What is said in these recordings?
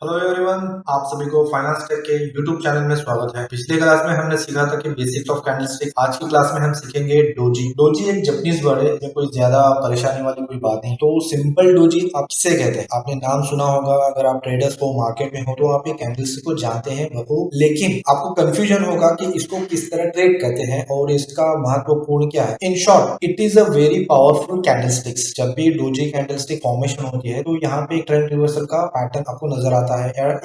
Hello everyone, आप सभी को फाइनेंस टेक के यूट्यूब चैनल में स्वागत है। पिछले क्लास में हमने सीखा था कि बेसिक्स ऑफ कैंडलस्टिक। आज की क्लास में हम सीखेंगे डोजी। डोजी एक जापानीज वर्ड है, ये कोई ज्यादा परेशानी वाली कोई बात नहीं। तो सिंपल डोजी आप किसे कहते हैं? आपने नाम सुना होगा, अगर आप ट्रेडर्स को मार्केट में हो तो आप ये कैंडलस्टिक को जानते हैं वो, लेकिन आपको कंफ्यूजन होगा कि इसको किस तरह ट्रेड करते हैं और इसका महत्वपूर्ण क्या है। In short, it is a very powerful candlesticks. जब भी डोजी कैंडलस्टिक फॉर्मेशन होती है तो यहाँ पे एक ट्रेंड रिवर्सल का पैटर्न आपको नजर आता है,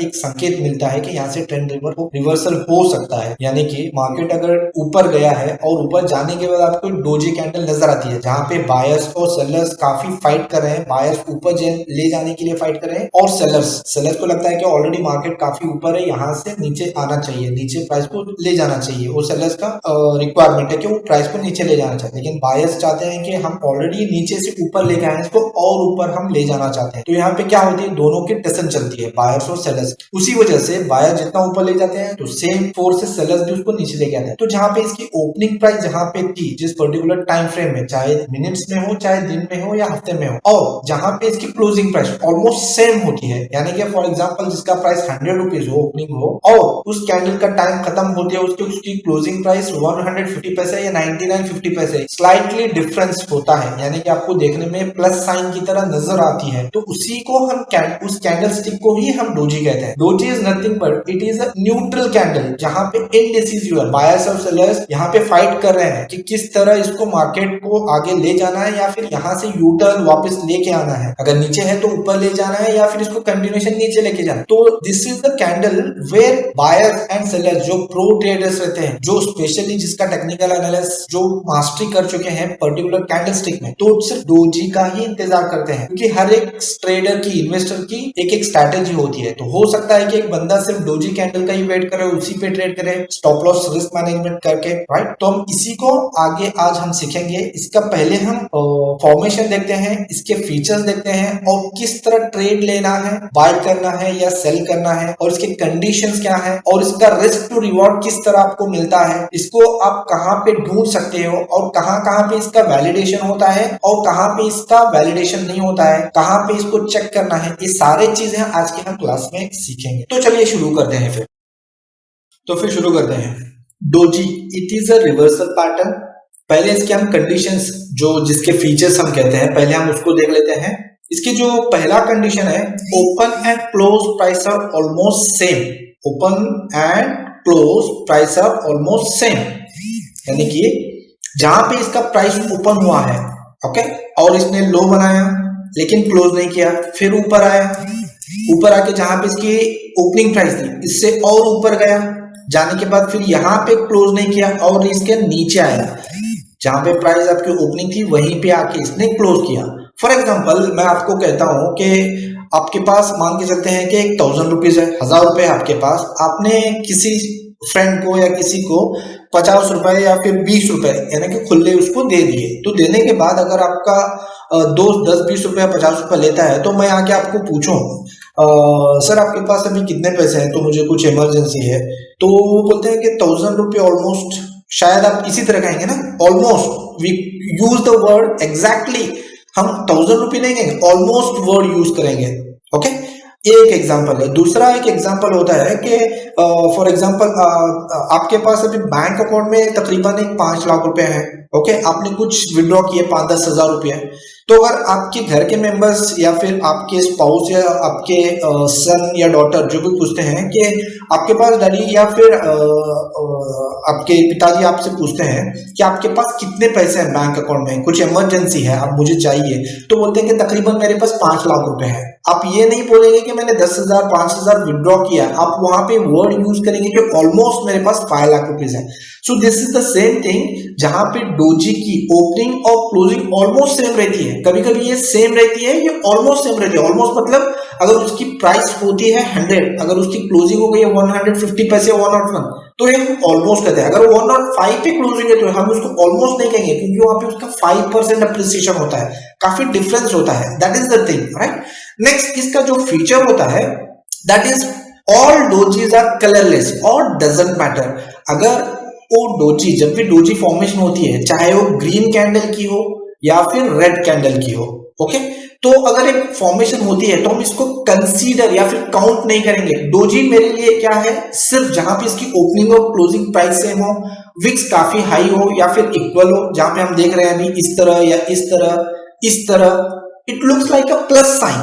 एक संकेत मिलता है कि यहाँ से ट्रेंड रिवर्सल हो सकता है। यानी कि मार्केट अगर ऊपर गया है और ऊपर जाने के बाद आपको डोजी कैंडल नजर आती है जहां पे बायर्स और सेलर्स काफी फाइट कर रहे हैं। बायर्स ऊपर ले जाने के लिए फाइट कर रहे हैं और सेलर्स को लगता है कि ऑलरेडी मार्केट काफी ऊपर है, यहाँ से नीचे आना चाहिए, नीचे प्राइस को ले जाना चाहिए। वो सेलर्स का रिक्वायरमेंट है कि वो प्राइस को नीचे ले जाना चाहते हैं, लेकिन बायर्स चाहते हैं कि हम ऑलरेडी नीचे से ऊपर लेके आए इसको और ऊपर हम ले जाना चाहते हैं। तो यहाँ पे क्या होती है, दोनों की टेंशन चलती है, बायर्स और सेलर्स। उसी वजह से बायर जितना ऊपर ले जाते हैं तो सेम फोर्स से सेलर्स भी उसको नीचे लेके आते हैं। तो जहां पे इसकी ओपनिंग प्राइस जहां पे थी, जिस पर्टिकुलर टाइम फ्रेम में, चाहे मिनट्स में हो, चाहे दिन में हो या हफ्ते में हो, और जहां पे इसकी क्लोजिंग प्राइस ऑलमोस्ट सेम होती है, यानी कि फॉर एग्जांपल जिसका प्राइस 100 रुपीज हो ओपनिंग हो और उस कैंडल का टाइम खत्म होती है उसकी क्लोजिंग प्राइस 150 पैसे या 99.50 पैसे स्लाइटली डिफरेंस होता है, यानी कि आपको देखने में प्लस साइन की तरह नजर आती है। तो उसी को हम उस कैंडल स्टिक को ही हम डोजी कहते हैं। Doji is nothing but it is a neutral candle, जहां पे इनडिसिजिबल बायर्स और सेलर्स यहाँ पे फाइट कर रहे हैं कि किस तरह इसको मार्केट को आगे ले जाना है या फिर यहाँ से यू टर्न वापस लेके आना है। अगर नीचे है तो ऊपर ले जाना है या फिर इसको कंटिन्यूएशन नीचे लेके जाना है। तो this is the candle where buyers and sellers, जो प्रो ट्रेडर्स रहते हैं, जो स्पेशली जिसका टेक्निकल एनालिसिस जो मास्टरी कर चुके हैं पर्टिकुलर कैंडल स्टिक में, तो सिर्फ डोजी का ही इंतजार करते हैं, क्योंकि हर एक ट्रेडर की, इन्वेस्टर की एक एक स्ट्रैटेजी होती है। तो हो सकता है कि एक बंदा सिर्फ डोजी कैंडल का ही वेट करे, उसी पे ट्रेड करे, स्टॉप लॉस रिस्क मैनेजमेंट करके, राइट। तो हम इसी को आगे आज हम सीखेंगे। इसका पहले हम फॉर्मेशन देखते हैं, इसके फीचर्स देखते हैं और किस तरह ट्रेड लेना है, बाय करना है या सेल करना है, और इसके कंडीशंस क्या है और इसका रिस्क टू रिवॉर्ड किस तरह आपको मिलता है, इसको आप कहां पे ढूंढ सकते हो और कहां कहां पे इसका वैलिडेशन होता है और कहां पे इसका वैलिडेशन नहीं होता है, कहां पे इसको चेक करना है। ये सारे चीजें आज के हम क्लास में सीखेंगे। तो चलिए शुरू करते हैं फिर शुरू करते हैं। Doji it is a reversal pattern. पहले इसके हम कंडीशंस, जो जिसके फीचर्स हम कहते हैं, पहले हम उसको देख लेते हैं। इसकी जो पहला कंडीशन है, open and close price are almost same. Open and close price are almost same, यानी कि जहां पे इसका प्राइस ओपन हुआ है, ओके, और इसने लो बनाया लेकिन क्लोज नहीं किया, फिर ऊपर आया, ऊपर आके जहां पे इसकी ओपनिंग प्राइस थी इससे और ऊपर गया, जाने के बाद फिर यहाँ पे क्लोज नहीं किया और इसके नीचे आया, जहां पे प्राइस आपकी ओपनिंग थी वहीं पे आके इसने क्लोज किया। फॉर एग्जांपल मैं आपको कहता हूं कि आपके पास मान के चलते हैं कि 1000 रुपीज है, 1000 रुपए आपके पास, आपने किसी फ्रेंड को या किसी को 50 रुपए या फिर 20 रुपए यानी कि खुले उसको दे दिए। तो देने के बाद अगर आपका दोस्त 10-20 रुपए 50 रुपए लेता है, तो मैं आके आपको पूछूं सर आपके पास अभी कितने पैसे हैं, तो मुझे कुछ इमरजेंसी है, तो वो बोलते हैं कि 1000 रुपये ऑलमोस्ट, शायद आप इसी तरह कहेंगे ना, almost, we use the word exactly, हम 1000 रुपये नहीं कहेंगे, ऑलमोस्ट वर्ड यूज करेंगे, ओके। एक एग्जांपल है। दूसरा एक एग्जांपल होता है कि फॉर एग्जांपल आपके पास अभी बैंक अकाउंट में तकरीबन 5 लाख रुपए हैं, ओके, आपने कुछ विड्रॉ किए 5-10 हजार रुपये। तो अगर आपके घर के मेंबर्स या फिर आपके स्पाउस या आपके सन या डॉटर जो भी पूछते हैं कि आपके पास डैडी या फिर आपके पिताजी आपसे पूछते हैं कि आपके पास कितने पैसे हैं बैंक अकाउंट में, कुछ इमरजेंसी है, अब मुझे चाहिए, तो बोलते हैं कि तकरीबन मेरे पास 5 लाख रुपए हैं। आप ये नहीं बोलेंगे कि मैंने 10,000 5,000 विड्रॉ किया, आप वहां पे वर्ड यूज करेंगे कि ऑलमोस्ट मेरे पास 5 लाख रुपीज है। So this is the same thing, जहां पे डोजी की ओपनिंग और क्लोजिंग ऑलमोस्ट सेम रहती है। कभी कभी ये सेम रहती है, ये ऑलमोस्ट सेम रहती है। ऑलमोस्ट मतलब अगर उसकी प्राइस होती है 100, अगर उसकी क्लोजिंग हो गई है 150 पैसे 101, तो ये ऑलमोस्ट कहते हैं। अगर 105 पे क्लोजिंग है तो हम उसको ऑलमोस्ट नहीं कहेंगे, क्योंकि वहां पे उसका 5% अप्रिसिएशन होता है, काफी डिफरेंस होता है। That is the thing, right. Next इसका जो फीचर होता है, that is all dojis are colourless और डजंट मैटर। अगर वो डोजी, जब भी डोजी फॉर्मेशन होती है, चाहे वो ग्रीन कैंडल की हो या फिर रेड कैंडल की हो, ओके, तो अगर एक फॉर्मेशन होती है तो हम इसको कंसीडर या फिर काउंट नहीं करेंगे। डोजी मेरे लिए क्या है, सिर्फ जहां पे इसकी ओपनिंग और क्लोजिंग प्राइस सेम हो, विक्स काफी हाई हो या फिर इक्वल हो, जहां पे हम देख रहे हैं अभी इस तरह या इस तरह, it looks like a plus sign.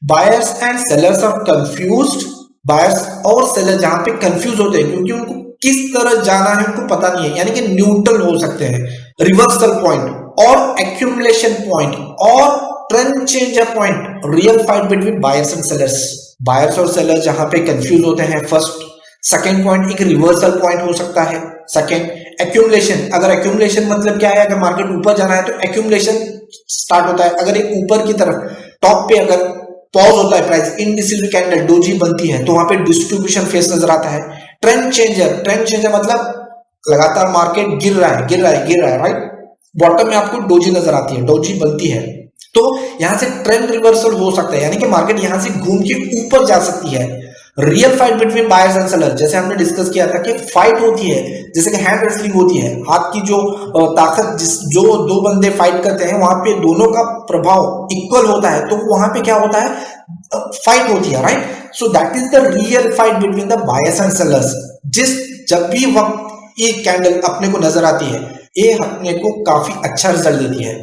Buyers and sellers are confused, buyers और सेलर जहां पे कंफ्यूज होते हैं क्योंकि उनको किस तरह जाना है उनको पता नहीं है, यानी कि न्यूट्रल हो सकते हैं, रिवर्सल पॉइंट और एक्यूमुलेशन पॉइंट और trend changer point, real fight between buyers and sellers. Buyers और सेलर्स जहां पे कंफ्यूज होते हैं फर्स्ट। सेकंड पॉइंट एक रिवर्सल पॉइंट हो सकता है। सेकंड एक्यूमुलेशन, अगर एक्यूमुलेशन मतलब क्या है, अगर मार्केट ऊपर जाना है तो एक्यूमुलेशन स्टार्ट होता है। अगर एक ऊपर की तरफ टॉप पे अगर पॉज होता है प्राइस, इनडिसिजिव कैंडल डोजी बनती है तो वहां पे डिस्ट्रीब्यूशन फेस नजर आता है। ट्रेंड चेंजर मतलब लगातार मार्केट गिर रहा है, राइट। बॉटम में आपको डोजी नजर आती है, डोजी बनती है, तो यहां से ट्रेंड रिवर्सल हो सकता है, यानी कि मार्केट यहां से घूम के ऊपर जा सकती है। Real fight between buyers and seller, जैसे हमने डिस्कस किया था कि फाइट होती है, जैसे कि हैंड रेसलिंग होती है, हाथ की जो ताकत जो दो बंदे फाइट करते हैं वहां पे दोनों का प्रभाव इक्वल होता है, तो वहां पे क्या होता है, फाइट होती है, right. So that is the real fight between the buyers and sellers. जब भी वक्त ये कैंडल अपने को नजर आती है, ये अपने को काफी अच्छा रिजल्ट देती है।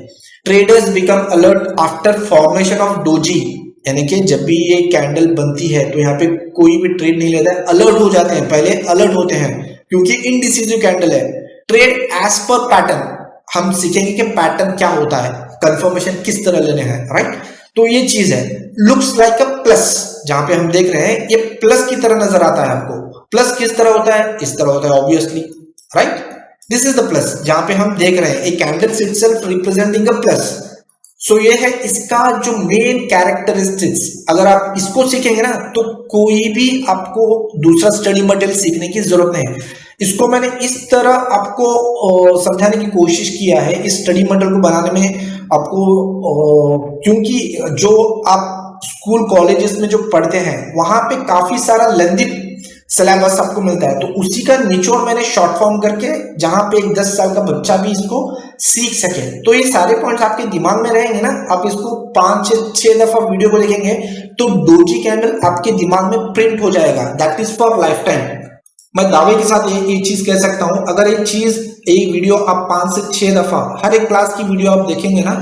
Traders become alert after formation of doji, यानी कि जब भी ये कैंडल बनती है तो यहाँ पे कोई भी ट्रेड नहीं लेता है, अलर्ट हो जाते हैं, पहले अलर्ट होते हैं क्योंकि इनडिसिजिव कैंडल है। ट्रेड एज पर पैटर्न, हम सीखेंगे कि पैटर्न क्या होता है, कंफर्मेशन किस तरह लेने हैं, राइट। तो ये चीज है। लुक्स लाइक अ प्लस, जहां पे हम देख रहे हैं ये प्लस की तरह नजर आता है आपको। प्लस किस तरह होता है, इस तरह होता है obviously, right. This is the plus, जहां पे हम देख रहे हैं a candle itself representing a plus. So ये है इसका जो मेन कैरेक्टरिस्टिक्स। अगर आप इसको सीखेंगे ना तो कोई भी आपको दूसरा स्टडी मटेरियल सीखने की जरूरत नहीं है। इसको मैंने इस तरह आपको समझाने की कोशिश किया है इस स्टडी मटेरियल को बनाने में आपको, क्योंकि जो आप स्कूल कॉलेजेस में जो पढ़ते हैं वहां पे काफी सारा लेंथी सिलेबस आपको मिलता है, तो उसी का निचोड़ मैंने शॉर्ट फॉर्म करके, जहां पे एक 10 साल का बच्चा भी इसको सीख सके, तो ये सारे पॉइंट्स आपके दिमाग में रहेंगे ना। आप इसको 5-6 दफा वीडियो को देखेंगे तो डोजी कैंडल आपके दिमाग में प्रिंट हो जाएगा। That is for life time. मैं दावे के साथ एक चीज कह सकता हूं, अगर एक वीडियो आप 5 से 6 दफा हर एक क्लास की वीडियो आप देखेंगे ना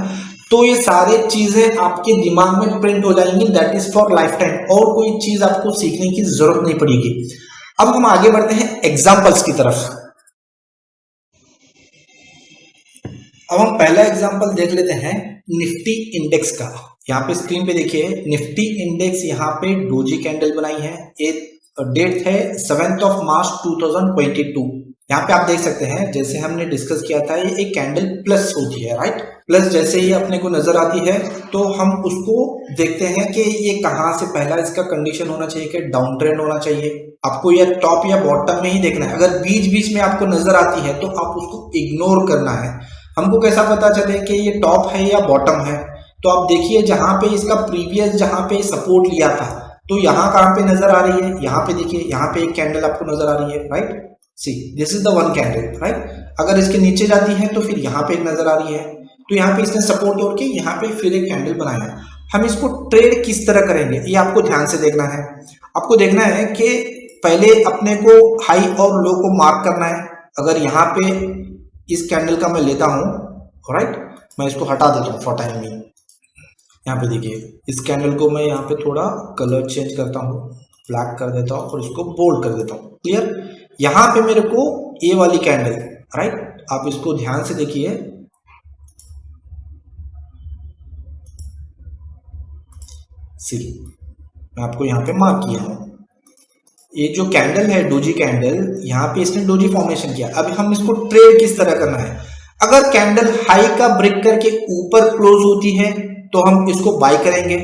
तो ये सारे चीजें आपके दिमाग में प्रिंट हो जाएंगी। That is for life time, और कोई चीज आपको सीखने की जरूरत नहीं पड़ेगी। अब हम आगे बढ़ते हैं एग्जाम्पल्स की तरफ। अब हम पहला एग्जाम्पल देख लेते हैं निफ्टी इंडेक्स का। यहाँ पे स्क्रीन पे देखिए, निफ्टी इंडेक्स यहाँ पे डोजी कैंडल बनाई है। ये डेट है 7 मार्च 2022। यहाँ पे आप देख सकते हैं, जैसे हमने डिस्कस किया था, ये एक कैंडल प्लस होती है, राइट। प्लस जैसे ही अपने को नजर आती है तो हम उसको देखते हैं कि ये कहाँ से, पहला इसका कंडीशन होना चाहिए कि डाउन ट्रेंड होना चाहिए। आपको या टॉप या बॉटम में ही देखना है। अगर बीच बीच में आपको नजर आती है तो आप उसको इग्नोर करना है। हमको कैसा पता चले कि ये टॉप है या बॉटम है, तो आप देखिए जहां पे इसका प्रीवियस जहां पे सपोर्ट लिया था, तो यहाँ कहां पे नजर आ रही है, यहाँ पे देखिए, यहाँ पे एक कैंडल आपको नजर आ रही है, right. See this is the one candle, right. अगर इसके नीचे जाती है तो फिर यहाँ पे एक नजर आ रही है, तो यहाँ पे इसने सपोर्ट तोड़ के यहाँ पे फिर एक कैंडल बनाया। हम इसको ट्रेड किस तरह करेंगे ये आपको ध्यान से देखना है। आपको देखना है कि पहले अपने को हाई और लो को मार्क करना है। अगर यहाँ पे इस कैंडल का मैं लेता हूं, राइट, मैं इसको हटा देता हूं फॉर टाइम में। यहाँ पे देखिए, इस कैंडल को मैं यहाँ पे थोड़ा कलर चेंज करता हूँ, ब्लैक कर देता हूँ और इसको बोल्ड कर देता हूँ। क्लियर। यहाँ पे मेरे को ये वाली कैंडल, राइट, आप इसको ध्यान से देखिए, सी मैं आपको यहाँ पे मार्क किया हूँ। ये जो कैंडल है डोजी कैंडल, यहाँ पे इसने डोजी फॉर्मेशन किया। अब हम इसको ट्रेड किस तरह करना है। अगर कैंडल हाई का ब्रेक करके ऊपर क्लोज होती है तो हम इसको बाय करेंगे।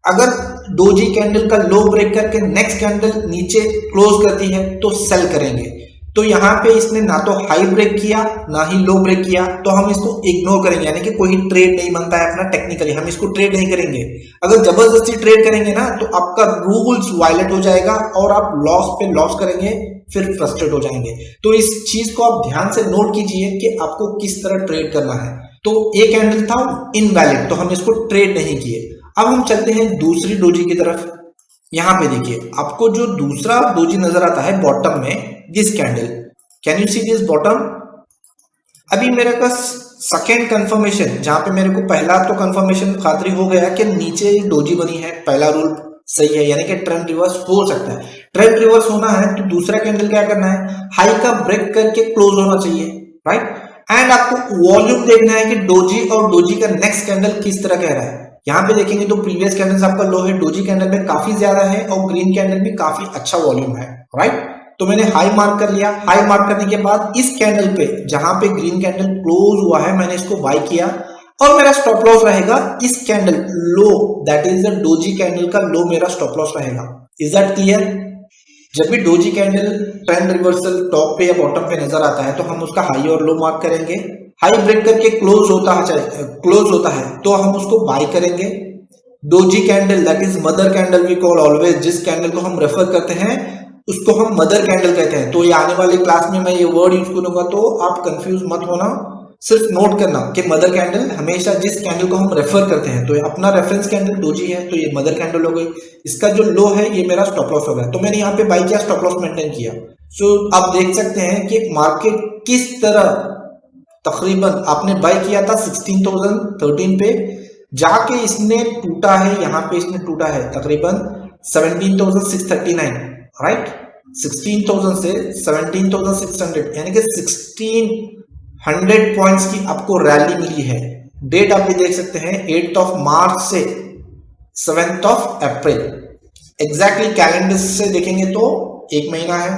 अगर डोजी कैंडल का लो ब्रेक करके नेक्स्ट कैंडल नीचे क्लोज करती है तो सेल करेंगे। तो यहाँ पे इसने ना तो हाई ब्रेक किया ना ही लो ब्रेक किया, तो हम इसको इग्नोर करेंगे, यानी कि कोई ट्रेड नहीं बनता है अपना टेक्निकली, हम इसको ट्रेड नहीं करेंगे। अगर जबरदस्ती ट्रेड करेंगे ना तो आपका रूल्स वायलेट हो जाएगा और आप लॉस पे लॉस करेंगे, फिर फ्रस्ट्रेट हो जाएंगे। तो इस चीज को आप ध्यान से नोट कीजिए कि आपको किस तरह ट्रेड करना है। तो ये कैंडल था इनवैलिड, तो हम इसको ट्रेड नहीं किए। अब हम चलते हैं दूसरी डोजी की तरफ। यहाँ पे देखिए आपको जो दूसरा डोजी नजर आता है बॉटम में, this candle, can you see this bottom. अभी मेरे पास सेकेंड कंफर्मेशन, जहां पे मेरे को पहला तो कंफर्मेशन खातरी हो गया कि नीचे डोजी बनी है, पहला रूल सही है, यानी कि ट्रेंड रिवर्स हो सकता है। ट्रेंड रिवर्स होना है तो दूसरा कैंडल क्या करना है, हाई का ब्रेक करके क्लोज होना चाहिए, राइट। एंड आपको वॉल्यूम देखना है कि डोजी और डोजी का नेक्स्ट कैंडल किस तरह कह रहा है। यहाँ पे देखेंगे तो प्रीवियस कैंडल आपका लो है, डोजी कैंडल में काफी ज्यादा है और ग्रीन कैंडल भी काफी अच्छा वॉल्यूम है, राइट। तो मैंने हाई मार्क कर लिया। हाई मार्क करने के बाद इस कैंडल पे जहां पे ग्रीन कैंडल क्लोज हुआ है मैंने इसको बाय किया और मेरा स्टॉप लॉस रहेगा इस candle low, that is the doji candle का लो मेरा स्टॉप लॉस रहेगा। Is that clear. जब भी doji candle trend reversal top पे या बॉटम पे नजर आता है तो हम उसका हाई और लो मार्क करेंगे। हाई ब्रेक करके क्लोज होता है तो हम उसको बाय करेंगे। Doji candle that is mother candle we call always, जिस कैंडल को हम रेफर करते हैं उसको हम मदर कैंडल कहते हैं। तो ये आने वाले क्लास में मैं ये वर्ड यूज करूंगा तो आप कंफ्यूज मत होना, सिर्फ नोट करना कि मदर कैंडल हमेशा जिस कैंडल को हम रेफर करते हैं, तो ये अपना रेफरेंस कैंडल डोजी है तो ये मदर कैंडल हो गई। इसका जो लो है ये मेरा स्टॉप लॉस हो गया, तो मैंने यहाँ पे बाई किया, स्टॉप लॉस मेंटेन किया। सो आप देख सकते हैं कि मार्केट किस तरह, तकरीबन आपने बाई किया था 16,013 पे, जाके इसने टूटा है, यहाँ पे इसने टूटा है तकरीबन 17,639, राइट। 16,000 से 17,600 यानी कि 1600 पॉइंट्स की आपको रैली मिली है। डेट आप भी देख सकते हैं 8th ऑफ मार्च से 7th of April. Exactly calendar से देखेंगे तो एक महीना है,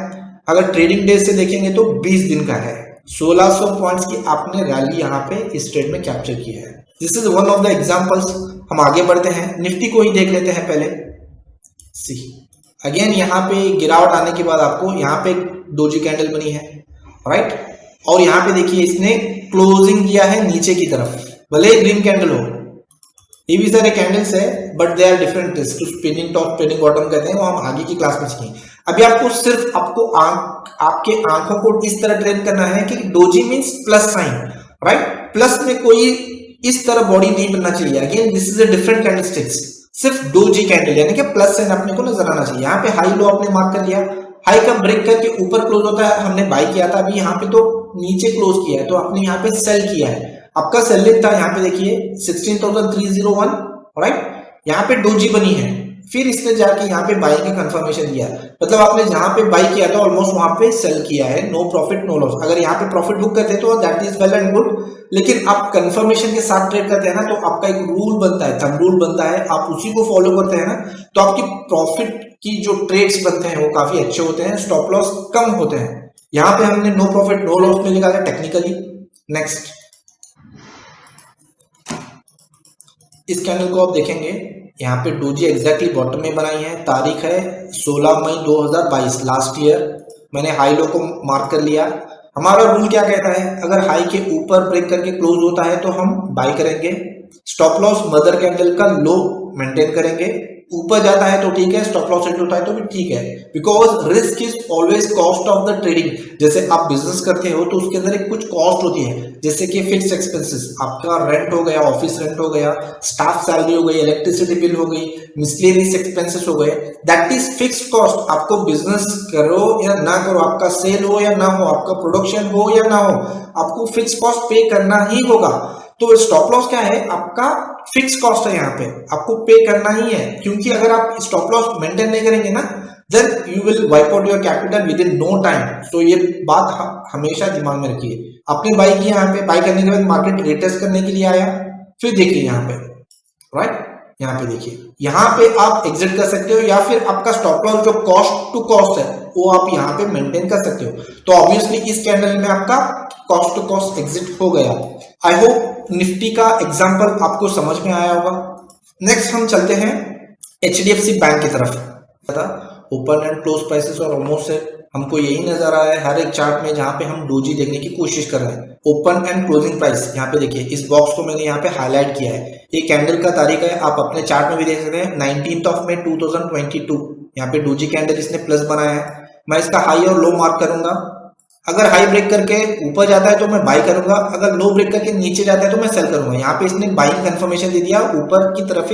अगर ट्रेडिंग डे से देखेंगे तो 20 दिन का है। 1600 पॉइंट्स की आपने रैली यहाँ पे इस ट्रेड में कैप्चर की है। This is one of the examples. हम आगे बढ़ते हैं, निफ्टी को ही देख लेते हैं पहले। सी अगेन यहाँ पे गिरावट आने के बाद आपको यहाँ पे डोजी कैंडल बनी है, राइट। और यहाँ पे देखिए इसने क्लोजिंग किया है नीचे की तरफ, भले ग्रीन कैंडल हो, ये भी सारे कैंडल्स है but they are different. Spinning top spinning bottom कहते हैं, वो हम आगे की क्लास में सीखेंगे। अभी आपको सिर्फ आपके आंखों को इस तरह ट्रेन करना है कि doji means plus sign, right. Plus में कोई इस तरह बॉडी नहीं बनना चाहिए। Again this is a different candlesticks, सिर्फ डोजी कैंडल यानी कि प्लस साइन अपने को नजर आना चाहिए। यहाँ पे हाई लो आपने मार्क कर लिया, हाई का ब्रेक करके ऊपर क्लोज होता है, हमने बाय किया था, अभी यहाँ पे तो नीचे क्लोज किया है तो आपने यहाँ पे सेल किया है। आपका सेलिंग था यहाँ पे देखिए 16,301, राइट। यहाँ पे डोजी बनी है, फिर इसने जाके यहाँ पे बाई का कंफर्मेशन दिया, मतलब आपने जहां पे बाई किया था ऑलमोस्ट वहां पे सेल किया है। No profit no loss. अगर यहाँ पे प्रॉफिट बुक करते तो that is well and good, लेकिन आप कंफर्मेशन के साथ ट्रेड करते हैं ना तो आपका एक रूल बनता है, थंब रूल बनता है, आप उसी को फॉलो करते हैं ना तो आपकी प्रॉफिट की जो ट्रेड्स बनते हैं वो काफी अच्छे होते हैं, स्टॉप लॉस कम होते हैं। यहाँ पे हमने नो प्रॉफिट नो लॉस में निकाला टेक्निकली। नेक्स्ट इस कैंडल को आप देखेंगे, यहाँ पे डोजी एग्जैक्टली बॉटम में बनाई है, तारीख है 16 मई 2022 लास्ट ईयर। मैंने हाई लो को मार्क कर लिया। हमारा रूल क्या कहता है, अगर हाई के ऊपर ब्रेक करके क्लोज होता है तो हम बाय करेंगे, स्टॉप लॉस मदर कैंडल का लो मेंटेन करेंगे, ऊपर जाता है तो ठीक है, स्टॉप लॉस हिट होता है तो भी ठीक है, because risk is always cost of the trading. जैसे आप बिजनेस करते हो तो उसके अंदर एक कुछ कॉस्ट होती है, जैसे कि फिक्स्ड एक्सपेंसेस, आपका रेंट हो गया, ऑफिस रेंट हो गया, स्टाफ सैलरी हो गई, इलेक्ट्रिसिटी बिल हो गई, मिसलेनियस एक्सपेंसेस हो गए, दैट इज फिक्स्ड कॉस्ट। आपको बिजनेस करो या ना करो, आपका सेल हो या ना हो, आपका प्रोडक्शन हो या ना हो, आपको फिक्स्ड कॉस्ट पे करना ही होगा। तो स्टॉप लॉस क्या है, आपका फिक्स कॉस्ट है, यहाँ पे आपको पे करना ही है, क्योंकि अगर आप स्टॉप लॉस मेंटेन नहीं करेंगे ना then you will wipe out your capital within no time. तो ये बात हमेशा दिमाग में रखिए। आपने बाई किया, यहाँ पे बाई करने के बाद मार्केट रिटेस्ट करने के लिए आया, फिर देखिए यहाँ पे, राइट, यहाँ पे देखिए, यहाँ पे आप एग्जिट कर सकते हो या फिर आपका स्टॉप लॉस जो कॉस्ट टू कॉस्ट है वो आप यहाँ पे मेंटेन कर सकते हो। तो ऑब्वियसली इस कैंडल में आपका कॉस्ट टू कॉस्ट एग्जिट हो गया। आई होप निफ्टी का एग्जांपल आपको समझ में आया होगा। नेक्स्ट हम चलते हैं HDFC बैंक की तरफ। ओपन एंड क्लोज प्राइसेस और ऑलमोस्ट से हमको यही नजर आ रहा है हर एक चार्ट में जहां पे हम डोजी देखने की कोशिश कर रहे हैं। ओपन एंड क्लोजिंग प्राइस यहाँ पे देखिए, इस बॉक्स को मैंने यहाँ पे हाईलाइट किया है, ये कैंडल का तारीख है, आप अपने चार्ट में भी देख सकते हैं 19th ऑफ मई 2022। यहाँ पे डोजी कैंडल इसने प्लस बनाया है। मैं इसका हाई और लो मार्क करूंगा, अगर हाई ब्रेक करके ऊपर जाता है तो मैं बाई करूंगा, अगर लो ब्रेक करके नीचे जाता है तो मैं सेल करूंगा। यहाँ पे इसने बाइंग कंफर्मेशन दे दिया, ऊपर की तरफ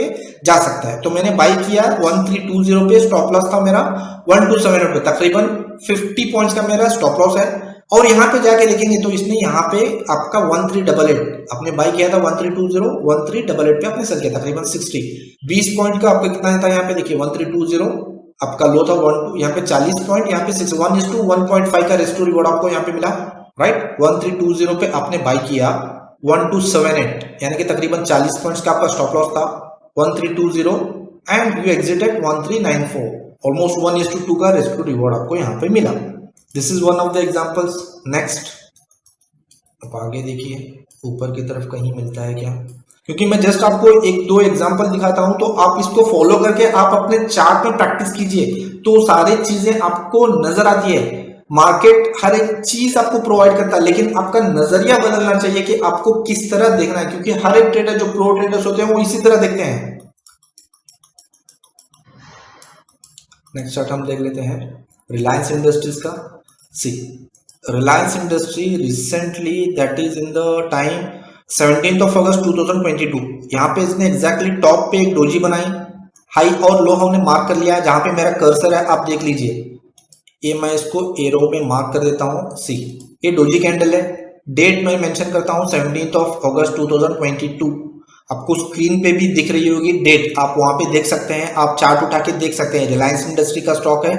जा सकता है, तो मैंने बाई किया 1320 पे। स्टॉप लॉस था मेरा 1278 पे, तकरीबन 50 पॉइंट्स का मेरा स्टॉप लॉस है। और यहाँ पे जाके देखेंगे तो इसने यहाँ पे आपका 1388 आपने बाई किया था, 1320 1388 पे आपने सेल किया, तकरीबन 20 पॉइंट का आपका कितना था यहाँ पे देखिए 1320 आपका लो था 12, यहाँ पे 40 पॉइंट, यहाँ पे 1:1.5 का रेस्टो रिवॉर्ड आपको यहाँ पे मिला, राइट। 1320 पे आपने बाई किया 1278 यानी कि तकरीबन 40 पॉइंट्स का आपका स्टॉप लॉस था 1320 एंड यू एग्जिटेड 1394, ऑलमोस्ट 1:2 का रेस्टो रिवॉर्ड आपको यहाँ पे मिला। This is one of the examples. Next अब आगे देखिए ऊपर की तरफ कहीं मिलता है क्या, क्योंकि मैं जस्ट आपको एक दो एग्जांपल दिखाता हूं, तो आप इसको फॉलो करके आप अपने चार्ट में प्रैक्टिस कीजिए तो सारी चीजें आपको नजर आती है। मार्केट हर एक चीज आपको प्रोवाइड करता है, लेकिन आपका नजरिया बदलना चाहिए कि आपको किस तरह देखना है, क्योंकि हर एक ट्रेडर जो प्रो ट्रेडर्स होते हैं वो इसी तरह देखते हैं। नेक्स्ट चार्ट हम देख लेते हैं रिलायंस इंडस्ट्रीज का। See Reliance industry recently that is in the time 17 अगस्त 2022, यहाँ पे इसने एग्जैक्टली टॉप पे एक डोजी बनाई, हाई और लो हमने मार्क कर लिया है। जहां पे मेरा कर्सर है आप देख लीजिए, ये मैं इसको एरो में मार्क कर देता हूं। सी ये डोजी कैंडल है, डेट मैं मेंशन करता हूं 17 अगस्त 2022, आपको स्क्रीन पे भी दिख रही होगी डेट, आप वहां पे देख सकते हैं, आप चार्ट उठा के देख सकते हैं। रिलायंस इंडस्ट्री का स्टॉक है,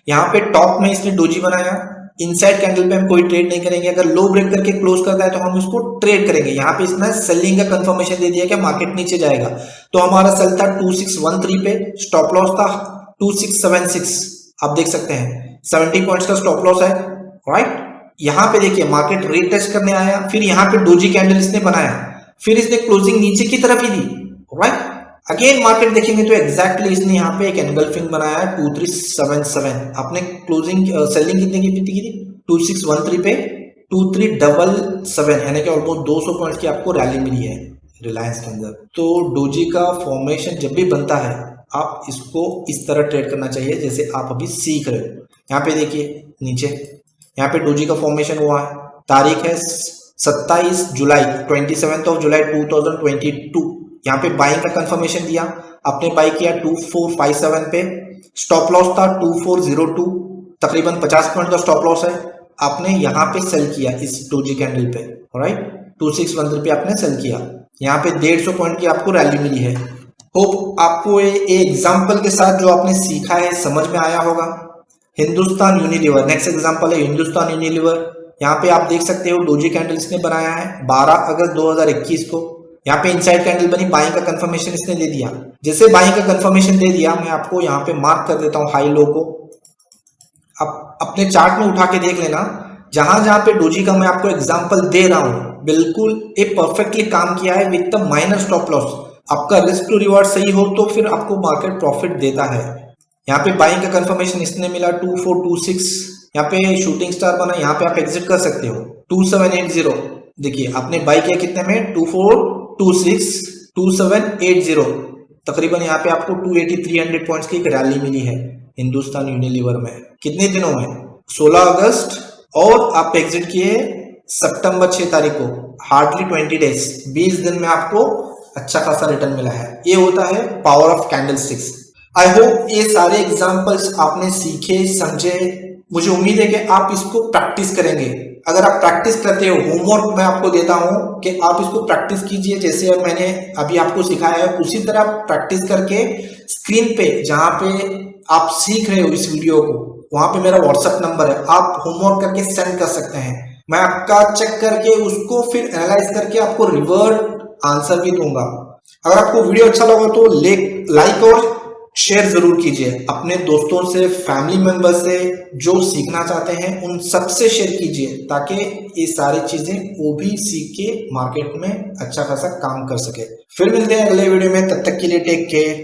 यहाँ पे टॉप में इसने डोजी बनाया, इनसाइड कैंडल पे हम कोई ट्रेड नहीं करेंगे, अगर लो ब्रेक करके क्लोज करता है तो हम उसको ट्रेड करेंगे। यहाँ पे इसने सेलिंग का कंफर्मेशन दे दिया कि मार्केट नीचे जाएगा, तो हमारा सेल था 2613 पे, स्टॉप लॉस था 2676, आप देख सकते हैं 70 पॉइंट्स का स्टॉप लॉस है, राइट। यहाँ पे देखिए मार्केट रीटेस्ट करने आया, फिर यहाँ पे डोजी कैंडल इसने बनाया, फिर इसने क्लोजिंग नीचे की तरफ ही दी, राइट। अगेन मार्केट देखेंगे तो एग्जैक्टली इसने यहाँ पे एक एनगल्फिंग बनाया है 2377, आपने क्लोजिंग सेलिंग कितने की थी 2613 पे 2377, यानी कि ऑलमोस्ट 200 पॉइंट की आपको रैली मिली है रिलायंस के अंदर। तो डोजी का फॉर्मेशन जब भी बनता है आप इसको इस तरह ट्रेड करना चाहिए जैसे आप अभी सीख रहे हो। यहाँ पे देखिए नीचे यहाँ पे डोजी का फॉर्मेशन हुआ है, तारीख है 27 जुलाई 27 जुलाई 2022, यहाँ पे बाइंग का कंफर्मेशन दिया, आपने बाई किया 2457 पे, स्टॉप लॉस था 2402, तकरीबन 50 पॉइंट का स्टॉप लॉस है, आपने यहाँ पे सेल किया इस डोजी कैंडल पे, राइट। 2613 पे आपने सेल किया, यहाँ पे 150 पॉइंट की आपको रैली मिली है। होप आपको ये एग्जाम्पल के साथ जो आपने सीखा है समझ में आया होगा। हिंदुस्तान यूनिलीवर नेक्स्ट एग्जाम्पल है, हिंदुस्तान यूनिलीवर। यहाँ पे आप देख सकते हो डोजी कैंडल इसने बनाया है 12 अगस्त 2021 को, यहाँ पे इनसाइड कैंडल बनी, बाइंग का कंफर्मेशन इसने दे दिया। जैसे बाइंग का कंफर्मेशन दे दिया मैं आपको यहाँ पे मार्क कर देता हूँ हाई लो को, आप अपने चार्ट में उठा के देख लेना, जहां जहां पे डोजी का मैं आपको एग्जांपल दे रहा हूं बिल्कुल ये परफेक्टली काम किया है with the minor stop loss. आपका रिस्क टू रिवॉर्ड सही हो तो फिर आपको मार्केट प्रॉफिट देता है। यहाँ पे बाइंग का कंफर्मेशन इसने मिला 2426, यहाँ पे शूटिंग स्टार बना, यहाँ पे आप एग्जिट कर सकते हो 2780, देखिए आपने बाई किया कितने में 2426 2780, तकरीबन यहाँ पे आपको 280-300 पॉइंट्स की एक रैली मिली है हिंदुस्तान यूनिलीवर में। कितने दिनों में 16 अगस्त, और आप एग्जिट किए सितंबर 6 तारीख को, हार्डली 20 डेज, 20 दिन में आपको अच्छा खासा रिटर्न मिला है। ये होता है power of candlesticks. I hope ये सारे एग्जांपल्स आपने सीखे समझे, मुझे उम्मीद है कि आप इसको प्रैक्टिस करेंगे। अगर आप प्रैक्टिस करते हो, होमवर्क मैं आपको देता हूं कि आप इसको प्रैक्टिस कीजिए, जैसे मैंने अभी आपको सिखाया है उसी तरह प्रैक्टिस करके स्क्रीन पे जहां पे आप सीख रहे हो इस वीडियो को, वहां पे मेरा व्हाट्सएप नंबर है, आप होमवर्क करके सेंड कर सकते हैं, मैं आपका चेक करके उसको फिर एनालाइज करके आपको रिवर्ट आंसर भी दूंगा। अगर आपको वीडियो अच्छा लगा तो लाइक और शेयर जरूर कीजिए अपने दोस्तों से, फैमिली मेंबर से, जो सीखना चाहते हैं उन सबसे शेयर कीजिए, ताकि ये सारी चीजें वो भी सीख के मार्केट में अच्छा खासा काम कर सके। फिर मिलते हैं अगले वीडियो में, तब तक के लिए टेक केयर।